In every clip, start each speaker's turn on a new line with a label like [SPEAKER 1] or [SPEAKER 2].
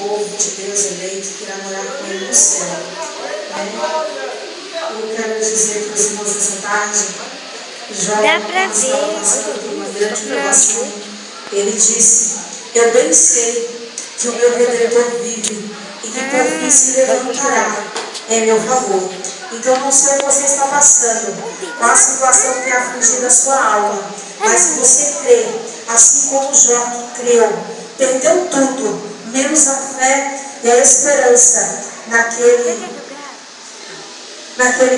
[SPEAKER 1] povo de Deus eleito que irá morar com ele no céu. Eu quero dizer para os irmãos nessa tarde, Jó, quando estava passando por uma grande provação, ele disse: eu bem sei que o meu Redentor vive e que por fim se levantará em meu favor. Então não sei o que você está passando, qual a situação que tem afligido a sua alma, mas se você crê, assim como Jó creu, perdeu tudo, menos a fé e a esperança naquele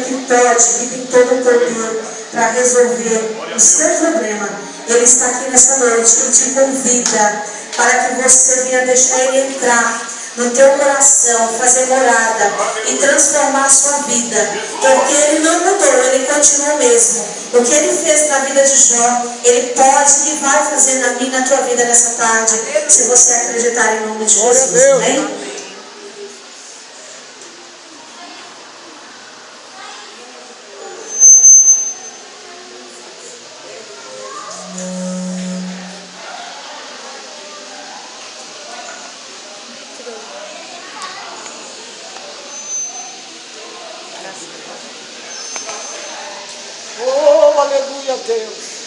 [SPEAKER 1] que pode, que tem todo o poder para resolver o seu problema. Ele está aqui nessa noite e te convida para que você venha deixar ele entrar no teu coração, fazer morada e transformar a sua vida, porque ele não mudou, ele continua o mesmo. O que ele fez na vida de Jó, ele pode e vai fazer na minha e na tua vida nessa tarde, se você acreditar em nome de Jesus. Amém?
[SPEAKER 2] Oh, aleluia, Deus.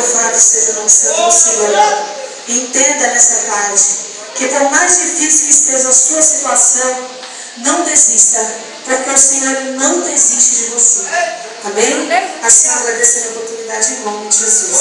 [SPEAKER 1] Louvado seja o nome santo do Senhor. Entenda nessa tarde que por mais difícil que esteja a sua situação, não desista, porque o Senhor não desiste de você. Amém? Assim eu agradeço a oportunidade em nome de Jesus.